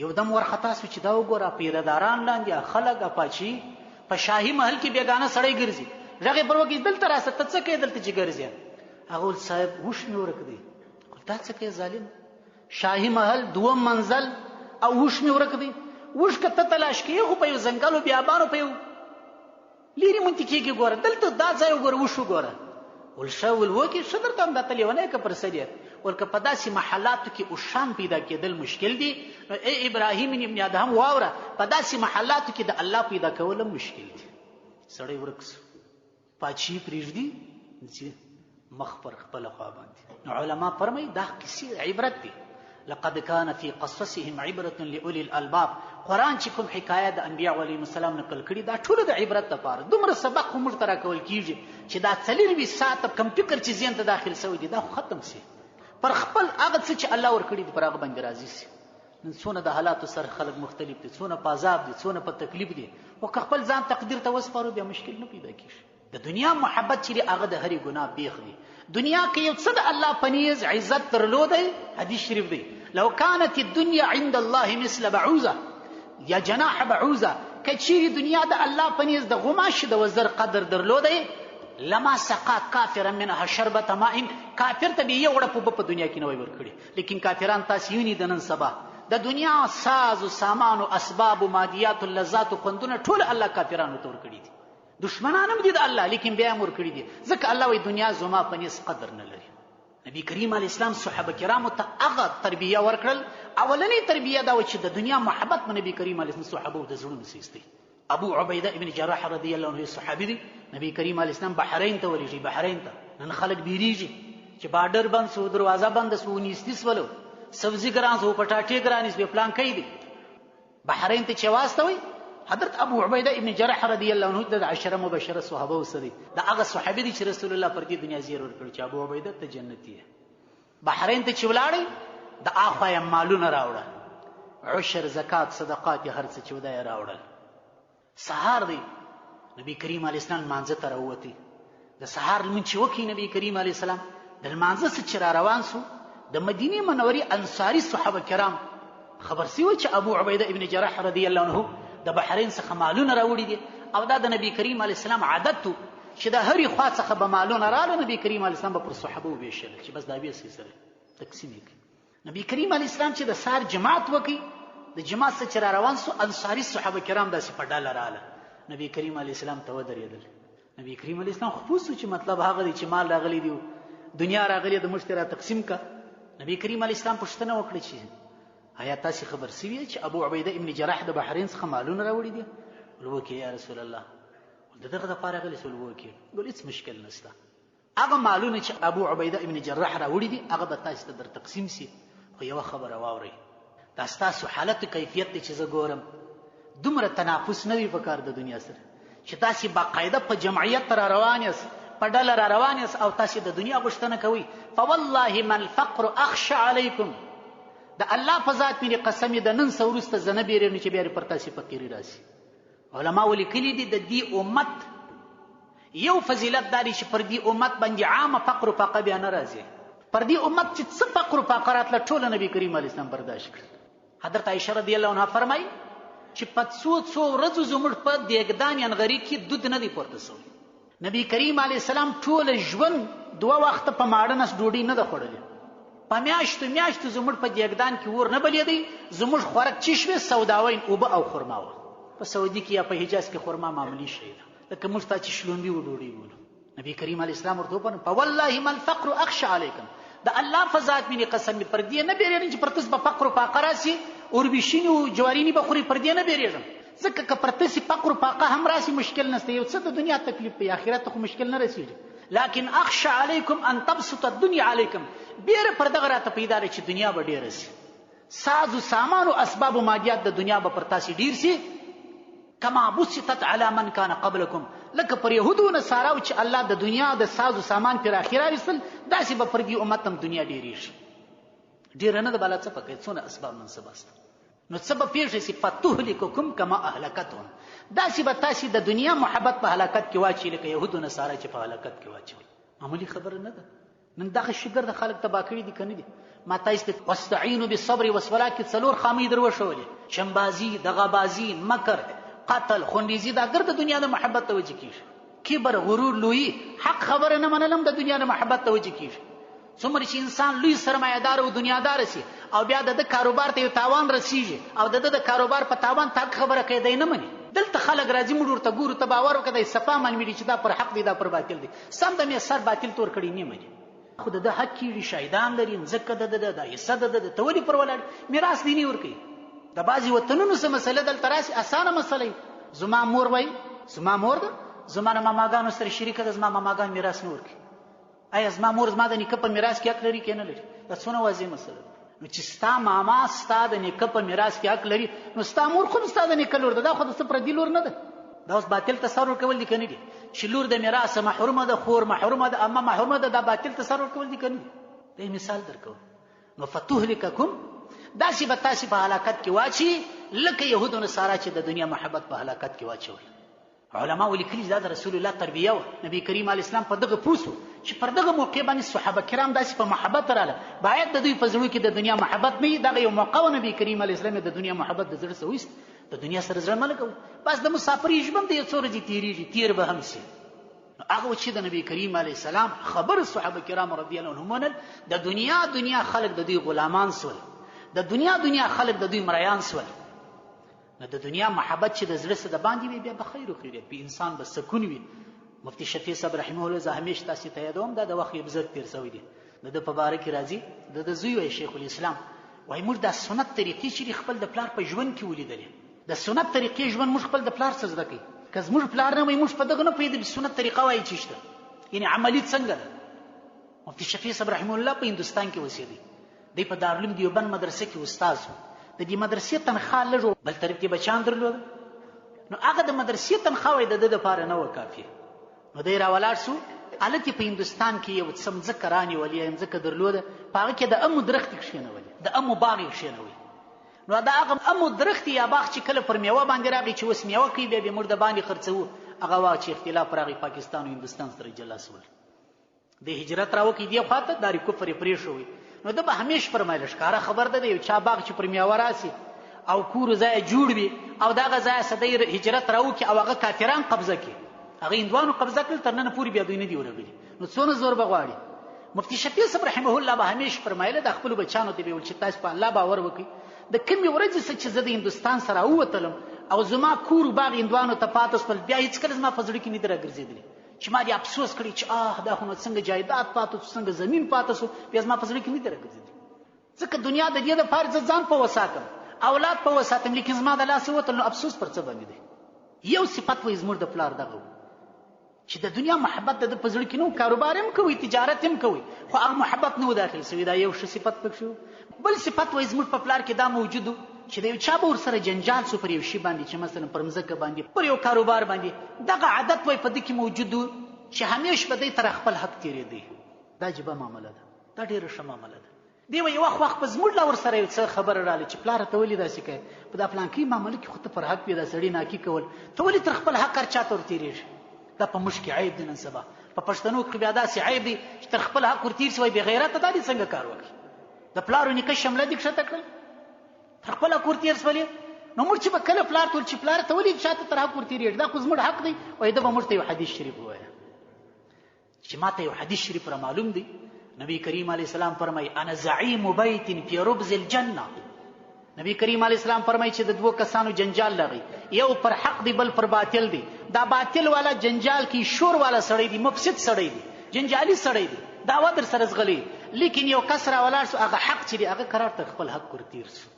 یو دم ورخطا سو چې دا وګوره پیرداران لاندې خلک اپاچی په شاهي محل کې بیگانه سړی ګرځي. ژغې پر وګي دلته راسه ته څه کوې دلته چې ګرځې؟ هغه صاحب وش مې ورک دی. دا څه کوې ظالم؟ شاهي محل دوم منزل او وش مې ورک دی. وش که ته تلاش کوې خو په یو ځنګل و بیابانو په یو لیرې منطقې کې ګوره، دلته دا ځای وګوره وش وګوره. ولشه ولوکې ښه درته همداته لیونی که پر څه دی ورکه په داسې محلاتو کې اوښان پیدا کېدل مشکل دي. ای ابراهیم ابن ادهم واوره، په داسې محلاتو کې د الله پیدا کول مشکل دي. سړی ورک سو، پاچي پرېږدي چې مخ پر خپله خوا باندې. نو علما فرمایي دا کیسې عبرت دي. لقد كان في قصصهم عبرة لأولي الألباب. قرآن چې کوم حکایت د انبیاء علیهم السلام نقل کړي دا ټول د عبرت لپاره. دومره سبق خو موږ ته راکول کیږي چې دا 24 ساعته کم فکر چې ذهن ته داخل شوی دی دا ختم شي، پر خپل هغه څه چې الله ورکړي دي پر هغه باندې راضي شي. نن څونه د حالاتو سره خلک مختلف دي، څونه په عذاب دي، څونه په تکلیف دي، او که خپل ځان تقدیر ته وسپارو بیا مشکل نه پیدا کیږي. د دنیا محبت چې هغه د هرې ګناه بیخ دی. دنیا کې یو څه د الله پنیز عزت درلودی، حدیث شریف دی لو كانت الدنيا عند الله مثل بعوزه یا جناح بعوزه، کچيري دنیا د الله پنیز د غماش د وزر قدر درلودی لما سقا کافرا منها شربة ماء، کافر ته به یو غړپ په دنیا کې نه وای ورکړي. لیکن کافران تاسو یونی د نن سبا د دنیا ساز او سامان او اسباب او مادیات او لذات او خوندونه ټول الله کافرانو ته ورکړي دي. دشمنان هم دي د الله لیکن بیا هم ورکړي دي، ځکه الله وای دنیا زما پنیز قدر نه لري. نبی کریم علیه السلام صحابه کرامو ته هغه تربیه ورکړل. اولنی تربیه دا و چې د دنیا محبت په نبی کریم علیه السلام صحابه د زړونو سیستي. ابو عبیده ابن جراح رضی الله عنه صحابي دی، نبی کریم علیه السلام بحرین ته ولېږي. بحرین ته نن خلک بیریږي چې بارډر بند سو، دروازه بند سو، نیستیس ولو سبزی ګران سو، پټاټې ګران سو، پلان کوي دي. بحرین ته چې واستوي حضرت ابو عبیده ابن جراح رضی الله عنه د 10 مبشره صحابه وسدي. دا هغه صحابي دي چې رسول الله پر دې دنیا زیر ورکړي چې ابو عبیده ته جنتی دی. بحرین ته چې ولاړی د اخوای مالونه راوړل، عشر زکات صدقات هر څه چې ودای راوړل. سحر دی نبی کریم علیه السلام مانځه ته راووتی. د سحر لمونځ چې وکړي نبی کریم علیه السلام د لمانځه څخه چې را روان سو، د مدینې منورې انصاري صحابه کرام خبر سوي چې ابو عبیده ابن جراح رضی الله عنه د بحرین څخه مالونه راوړي دي. او دا د نبی کریم علیه السلام عادت و چې د هرې خوا څخه به مالونه رااله، نبی کریم علیه السلام به پر صحابه وویشل چې بس دا بیا سره تقسیم یې کړي. نبی کریم علیه السلام چې د سهار جماعت وکړي، د جماعت څخه چې را روان سو انصاري صحابه کرام داسې په ډله رااله. نبی کریم علیه السلام ته ودرېدل. نبی کریم علیه السلام خو پوه سو چې مطلب هغه دی چې مال راغلی دی، دنیا راغلی د موږ ته را تقسیم کا. نبی کریم علیه السلام پوښتنه وکړه چې آیا تاسې خبر سوي چې ابو عبیده ابن جراح د بحرین څخه مالونه راوړي دي؟ ولوکې یا رسول الله د دغه دپاره راغلی سو. ولوکې ګول هېڅ مشکل نشته، هغه مالونه چې ابو عبیده ابن جراح راوړي دي هغه به تاسې ته در تقسیم سي. خو یوه خبره واورئ، دا ستاسو حالت کیفیت دی چې زه ګورم دومره تنافس نه وي په کار د دنیا سره چې تاسې باقاعده په جمعیت را روان یاست، په ډله را روان یاست او تاسې د دنیا غوښتنه کوئ. فوالله ما الفقر اخشى علیکم، د الله په ذات مې قسم د نن څه وروسته زه نه بیرېږم چې بیا پر تاسې فقیري راشي. علماو لیکلي دي د دې امت یو فضیلت دا دی چې پر دې امت باندې عامه فقر و فاقه بیا نه راځي. پر دې امت چې څه فقر و فاقه راتله ټوله نبي کریم علیه السلام برداشت کړل. حضرت عایشه رضی الله عنها فرمایي چې په څو ورځو زموږ په دېګدان ینغري کې دود نه دی پورته شوی. نبی کریم علیه السلام ټول ژوند 2 وخته په ماړه نس ډوډۍ نه ده خوړلې. په میاشتو زموږ په دېګدان کې اور نه بلېدی. زموږ خوراک چې شوې سوداوین اوبه او خرما وه. په سعودي کې یا په حجاز کې خرما معمولي شی ده، لکه موږ ته چې شلومبي و ډوډۍ بولو. نبی کریم علیه السلام ورته وپوښتل فوالله ما الفقر اخشى علیکم، د الله په ذات مې قسم مې پر دې نه بیرېږم چې پر تاسو به فقر و فاقه راشي، اوربشینې او جوارینې به خورئ، پر دې نه بیرېږم. ځکه که پر تاسې فقر و فاقه هم راشي مشکل نشته، یو څه د دنیا تکلیف په آخرت خو مشکل نه رسېږي. لکن اخشى علیکم ان تبسط الدنیا علیکم، بیره پر دغه راته پیدا ده چې دنیا به ډېره شي، ساز و سامان و اسباب و مادیات د دنیا به پر تاسې ډېر شي. کما بسطت علی من کان قبلکم، لکه پر یهودو و نصاراو چې الله د دنیا د ساز و سامان پر اخره راوستل، داسې به پر دې امت هم دنیا ډېرېږي. ډېره نه ده بلا څه پکې، څونه اسباب منصب است. نو څه به پېښه شي فتهلککم کما اهلکتهم، داسې به تاسې د دنیا محبت په هلاکت کې واچوي لکه یهود و نصارا چې په هلاکت کې واچوي. معمولي خبره نه ده. نن دغه شګر د خلک تباه کړي دي که نه دي؟ ما تاسې ته واستعینوا بالصبر والصلاة کې 4 خامۍ در وښولې: شنبازي، دغابازي، مکر، قتل، خونریزي، دا ګرد د دنیا د محبت توجه کېږي. کبر، غرور، لویي، حق خبره نه منلم د دنیا د محبت توجه کېږي. څومره چې انسان لوی سرمایه‌دار او دنیادار شي او بیا د کاروبار ته یو تاوان رسیږي او د کاروبار په تاوان تاک خبره کوي، دی نه مني. دلته خلک راځي موږ ورته ګورو ته باور وکړه دی صفا منمي چې دا پر حق دی دا پر باطل دی، سم د مې سر باطل تور کړي نه مني. خو د حق کېږي، شهیدان لري، ځکه د حصه د ته ولې پر ولاړ میراث دی نه ورکوي. د بعضې وطنونو څه مسله دلته راشي اسانه مسله، زما مور وایي زما مور ده، زما د ماماګانو سره شریکه ده، زما ماماګان میراث نه ورکوي. آیا زما مور زما د نیکه په میراث کې حق لري که نه لري؟ دا څونه واضح مسله ده. نو چې ستا ماما ستا د نیکه په میراث کې حق لري، نو ستا مور خو ستا د نیکه لور ده، دا خو د څه پردي لور نه ده. دا اوس باطل تصور کول دي که نه دي؟ چې لور د میراث محرومه ده، خور محرومه ده، اما محرومه ده، دا باطل تصور کول دي که نه دي؟ دا مثال درکوم. نو فتهلککم، داسې به تاسې په هلاکت کې واچي لکه یهود و نصارا چې د دنیا محبت په هلاکت کې واچول. علماء لیکلي دا د رسول الله تربیه وه. نبی کریم علیه السلام په دغه پوه شو چې پر دغه موقع باندې صحابه کرام داسې په محبت راله، باید د دوی په زړه کې د دنیا محبت نه وي. دغه یو موقع و نبی کریم علیه السلام د دنیا محبت د زړه څخه وایست، د دنیا سره زړه مه لګوئ، بس د مسافرۍ ژوند دی، یو څو ورځې تېرېږي، تېر به هم شي. نو هغه چې د نبی کریم علیه السلام خبر صحابه کرام رضی الله عنهم منل، د دنیا خلک د دوی غلامان سول، د دنیا خلک د دوی مریان سول. نو د دنیا محبت چې د زړه څخه د باندې وي بیا به خیر و خیریت به انسان به سکون وي. مفتی شفیع صاحب رحمه الله زه همیشه تاسې ته یادوم، دا د وخت یې بزرګ تېر شوی دی، د ده په باره کې راځي د زوی وایي شیخ الاسلام وایي موږ دا سنت طریقې چې خپل د پلار په ژوند کې ولیدلې، د سنت طریقې ژوند موږ خپل د پلار څه زده کوي. که زموږ پلار نه وایي موږ په دغه نه پوهېږو چې سنت طریقه وایي چې شته، یعنې عملي څنګه ده. مفتی شفیع صاحب رحمه الله په هندوستان کې اوسېدی، دی په دارالعلوم دیوبند مدرسه کې استاد و. د دې مدرسې تنخواه لږ و، بل طرف کې بچیان درلوده، نو هغه د مدرسې تنخواه وایي د ده دپاره نه وه کافیه. نو دی راولاړ شو، هلته په هندوستان کې یو څه مځکه رانیولې، یا مځکه درلوده، په هغه کې د امو درخت یې کښېنولې، د امو باغ یې کښېنوی. نو دا هغه امو درخت یا باغ چې کله پر میوه باندې راغی چې اوس میوه کوي، بیا به موږ د باندې خرڅوو، هغه وخت چې اختلاف راغی پاکستان او هندوستان سره جلا شول، د هجرت راوکړي دې خواته، داري کفر یې پرېښوی. نو ده به همیش فرمایله ښکاره خبر ده د یو چا باغ چې پر میوه راسي او کور ځای جوړ وي او دغه ځای سدی هجرت راوکړي او هغه کافران قبضه کړي، هغه هندوانو قبضه کړل، تر ننه پورې بیا دوی نه دي ورغلي، نو څونه زور به غواړي. مفتی شفیع صاحب رحمه الله به همیش فرمایله د خپلو بچیانو ته به ویل چې تاسو په الله باور وکړئ، د کومې ورځې څخه چې زه د هندوستان سره ووتلم او زما کور باغ هندوانو ته پاته شول، بیا هېڅکله زما په زړه کې نه دي راګرځېدلي چې ما دې افسوس کړی چې دا خو نو څنګه جایداد پاته شو، څنګه زمین پاته شو، بیا زما په زړه کې نه دي راګرځېدلي. ځکه دنیا د دې دپاره زه ځان په وساتم، اولاد په وساتم، لیکن زما د لاسه وتل، نو افسوس پر څه باندې دی. یو صفت وایي زموږ د پلار دغه و چې د دنیا محبت د ده په زړه کې نه و، کاروبار هم کوي، تجارت هم کوي، خو هغه محبت نه و داخل شوی، دا یو ښه صفت پکښې و. بل صفت وایي زموږ په پلار کې دا موجود و چې د یو چا به ورسره جنجال شو پر یو شي باندې، چې مثلا پر مځکه باندې، پر یو کاروبار باندې، دغه عادت وایي په ده کې موجود و چې همیش به دی تر خپل حق تېرېدی. دا عجیبه معامله ده، دا ډېره ښه معامله ده. دی یو وخت په زموږ لا ورسره یو څه خبره رااله چې پلار ته ولې داسې کوي په دا پلانکي معاملې کې خو ته پر حق پیدا سړی ناکي کول ته ولې تر خپل حق هر چاته ورتېرېږي دا په موږ کې عیب دی نن سبا په پښتنو کې بیا داسې عیب دی چې تر خپل حق ورتېر شي وایي بې غیرته دا دې څنګه کار وکړي د پلارو نیکه شمله دې کښته کړل تر خپل حق ورتېر شولې نو موږ چې به کله پلار ته چې پلار ته ولې شاته تر حق ورتېرېږي دا خو زموږ حق دی وایي ده به موږ ته یو حدیث شریف ووایه چې ما ته یو حدیث شریف را معلوم دی نبی کریم علیه السلام فرمایي انا زعیم بیت فی ربز الجنه نبی کریم علیه السلام فرمایي چې د دوه کسانو جنجال لغی یو پر حق دی بل پر باطل دی دا باطل والا جنجال کې شور والا سړی دی مفسد سړی دی جنجالي سړی دی دعوه در سره زغلی لیکن یو کس را ولاړ شو هغه حق چې دی هغه قرار ته خپل حق ورتیر شو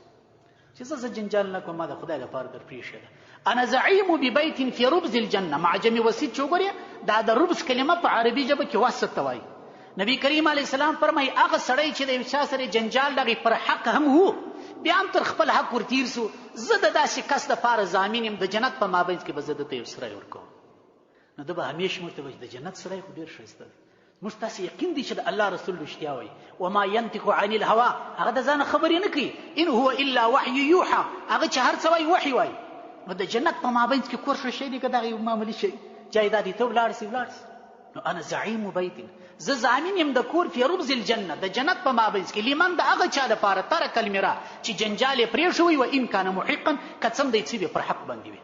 چې زه جنجال نه کوم ما د خدای لپاره در پریښه ده انا زعیم ببیت فی ربز الجنه معجم وسیط چوغری دا د ربز کلمه په عربي ژبه کې واسط توای نبی کریم علیه السلام فرمایي هغه سړی چې د چا سره جنجال لغی پر حق هم وو بیا هم تر خپل حق ورتیر سو زه د داسې کس دپاره ضامن یم د جنت په مابینځ کې به زه دته یو سړی ورکوم نو ده به همیشه موږ ته وایي د جنت سړی خو ډېر ښایسته دی موږ تاسې یقین دی چې د الله رسول رښتیا وایي وما ینطق عن الهوا هغه د ځانه خبرې نه کوي ان هو الا وحی یوحى هغه چې هر څه وایي وحی وایي نو د جنت په مابینځ کې کور ښه شی دی که دغه یو معمولي شی جایداد یې ته ولاړ سي نو انا زعیم بیت زه ضامن یم د کور فی ربز الجنه د جنت په مابینځ کې لمن د هغه چا لپاره ترک المرا چې جنجال یې پرېښوی و ان کان محقا که څه هم دی څه پر حق باندې وي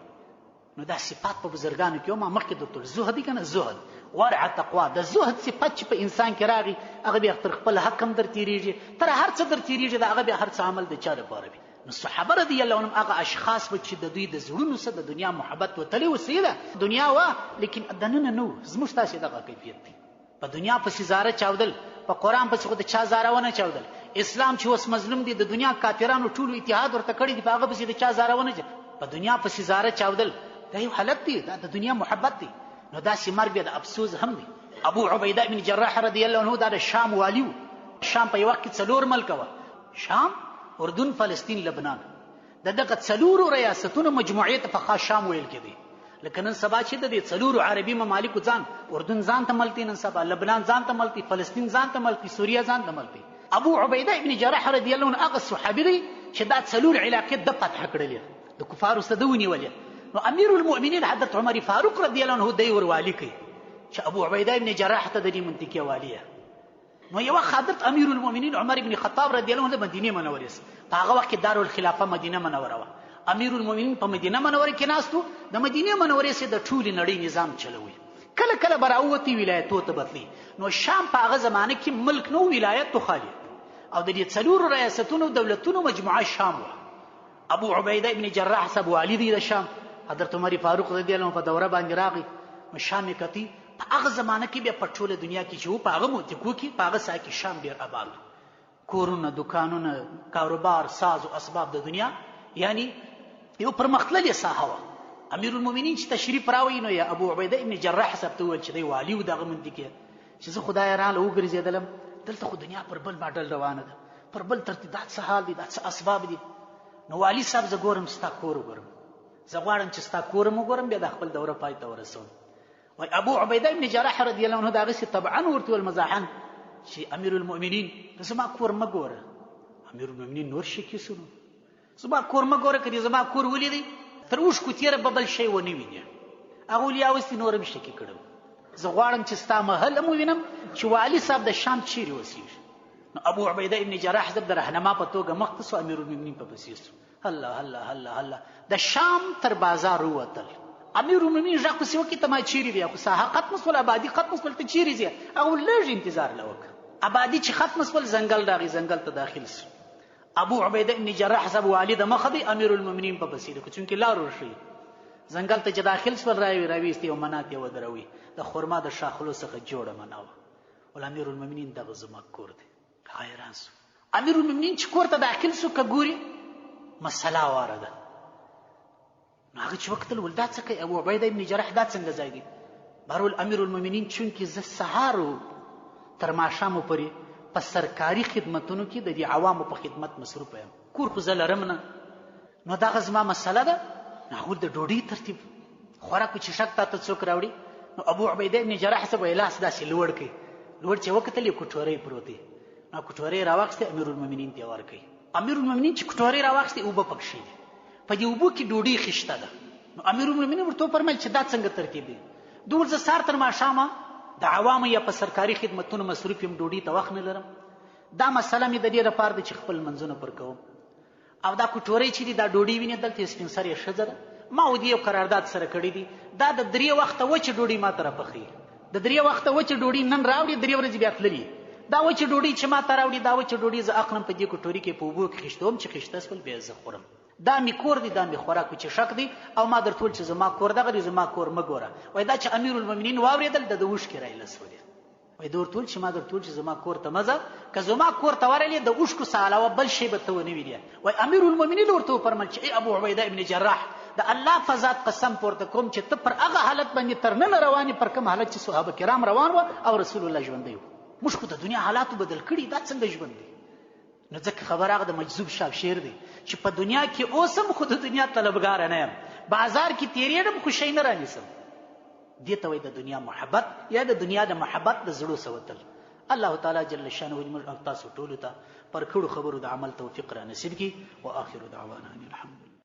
نو دا صفات په بزرګانو کې ما مخکې درته زهد دی که نه زهد ورع تقوا د زهد صفت چې په انسان کې راغی هغه بیا تر خپل حق هم در تېرېږي تر هر څه در تېرېږي د هغه بیا هر څه عمل د چا لپاره وي نو صحابه رضی الله عنهم هغه اشخاص و چې د دوی د زړونو څخه د دنیا محبت وتلی وسې ده دنیا وه لیکن دننه نه و زموږ تاسې دغه کیفیت دی په دنیا پسې زاره چاودل په قرآن پسې خو د چا زاره ونه چاودل اسلام چې اوس مظلوم دی د دنیا کافرانو ټولو اتحاد ورته کړی دی په هغه پسې د چا زاره ونه په دنیا پسې زاره چاودل دا یو حالت دی دا د دنیا محبت دی نو داسې مرګ بیا د افسوس هم دی ابو عبیده بن جراح رضی الله عنه دا د شام والی و شام په یو وخت کې 4 ملکه وه شام اردن فلسطین لبنان د دغه 4 ریاستونو مجموعې ته پخوا شام ویل کېدی لکه نن سبا چې د دې 4 عربي ممالکو ځان اردن ځان ته ملتي نن سبا لبنان ځان ته ملتي فلسطین ځان ته ملتي سوریه ځان ته ملتي ابو عبیده ابن جراح رضی الله عنه هغه صحابي دی چې دا 4 علاقې د فتح کړلې د کفارو سره د ونیولې نو امیر المؤمنین حضرت عمر فاروق رضی الله عنه دی وروالی کوي چې ابو عبیده ابن جراح ته د دې منطقې والیه نو یو حضرت امیر المؤمنین عمر ابن خطاب رضی الله عنه د مدینه منورې په هغه وخت کې دارالخلافه مدینه منوره وه امیر المؤمنین په مدینه منوره کې ناستو د مدینه منورې سره د ټولې نړۍ نظام چلوي کله کله به راووتي ولایتو ته بدلي نو شام په هغه زمانه کې ملک نو ولایت تو خالي او د دې 4 ریاستونو دولتونو مجموعه شام وه ابو عبیده ابن جراح صاحب والی دی د شام حضرت عمر فاروق رضی الله عنه په دوره باندې راغی نو شام یې کتي په هغه زمانه کې بیا په ټوله دنیا کې چې و په هغه موتیکو کې په هغه ساحه کې شام ډېر آباد کورونه دکانونه کاروبار ساز و اسباب د دنیا یعنی یو پرمختللې ساحه وه امیر المؤمنین چې تشریف راوړي نو یا ابو عبیده ابن جراح صاحب ته وویل چې دی والي و دغه منطقې چې زه خدای راله وګرځېدلم دلته خو دنیا پر بل ماډل روانه ده پر بل ترتیب دا څه حال دی دا څه اسباب دي نو والي صاحب زه ګورم ستا کور وګورم زه غواړم چې ستا کور م وګورم بیا د خپل دوره پای ته ورسوم وای ابو عبیده ابن جراح رضی الله عنه د هغسې طبعا ورته ویل مزاحا چې امیر المؤمنین زما کور مه ګوره امیر المؤمنین نور شکي سو زما کور مه ګوره که دې زما کور ولیدی تر اوښکو تېره به بل شی ونه وینې هغه ولې اوستې نور هم شکي کړم زه غواړم چې ستا محل هم ووینم چې والي صاحب د شام چیرې اوسېږي نو ابو عبیده ابن جراح صاحب د رهنما په توګه مخته سو امیر المؤمنین په پسې سو الله الله الله الله د شام تر بازار ووتل امیر المؤمنین غږ پسې وکړي ته ما چیرې دی خو ساحه ختمه سول آبادي ختمه سول ته چیرې ځې هغه لږ انتظار له وکړه آبادي چې ختمه سول ځنګل راغی ځنګل ته داخل سو ابو عبیده ابن جراح صاحب والي د مخه دی امیر المؤمنین په پسې دی چونکې لار ورښیي ځنګل ته چې داخل سول راویستې او منات یې ودروي د خرما د شاخلو څخه جوړه منا وه ول امیر المؤمنین دغه زما کور دی حیران سو امیر المؤمنین چې کور ته داخل سو که ګوري مسله واره ده نو هغه چې وکتل ول دا څه کوي ابو عبیده ابن جراح دا څنګه ځای دی بهرحال امیر المؤمنین چونکې زه سهار تر ماښامو پورې په سرکاري خدمتونو کې د دې عوامو په خدمت مصروفه یم کور خو زه لرم نه نو دغه زما مسله ده هغوی د ډوډۍ ترتیب خوراک چې شک تا ته څوک راوړي نو ابو عبیده ابن جراح صاحب یې لاس داسې لوړ کړي لوړ چې وکتل یې کټورۍ پروت دی نو کټورې راواخستې امیر المؤمنین ته ورکړي. امیر المؤمنین چې کټورې راواخستې اوبه پکښې دي، په دې اوبو کې ډوډۍ خښته ده. نو امیر المؤمنین ورته وفرمیل چې دا څنګه ترتیب دی؟ دوی زه سهار تر ماښامه د عوامو یا په سرکاري خدمتونو مصروف یم، ډوډۍ ته وخت نه لرم. دا مسله مې د دې لپاره ده چې خپل منځونه پر کوم. او دا کټورې چې دي دا ډوډۍ وینې دلته سپین سرې ښځه ده، ما او دې یو قرارداد سره کړی دي، دا د 3 وخته وچه ډوډۍ ما ته راپخوي. د 3 وخته وچه ډوډۍ نن راوړي، 3 ورځې بیا تللي. دا وچه ډوډۍ چې ما ته راوړي، دا وچه ډوډۍ زه اخلم په دې کټوري کې په اوبو کې خښتوم، چې خښته شول بیا زه خورم. دا مې کور دی، دا مې خوراک چې شک دی. او ما درته ویل چې زما کور دغه دی، زما کور مه ګوره. وایي دا چې امیر المؤمنین واورېدل د اوښکې رایلسولې. وایي ده ورته ویل چې ما درته ویل چې زما کور ته مه ځه، که زما کور ته ورغلې د اوښکو څخه علاوه بل شی به ته ونه وینې. وایي امیر المؤمنین ورته وفرمیل چې ای ابو عبیده ابن جراح، د الله په ذات قسم پورته کوم چې ته پر هغه حالت باندې تر ننه روان یې، پر کوم حالت چې صحابه کرام روان وه او رسول الله ژوندی و. موږ خو د دنیا حالاتو بدل کړي، دا څنګه ژوند دی؟ نو ځکه خبر هغه د مجذوب شاه شعر دی چې په دنیا کې اوسم خو د دنیا طلبګار نه یم، بازار کې تیریږم خو شی نه رانیسم. دې ته وایي د دنیا محبت یا د دنیا د محبت د زړو سوتل. الله تعالی جل شانه موږ تاسو ټولو ته پر کړو خبرو د عمل توفیق را نصیب کړي. واخر دعوانا ان الحمد لله.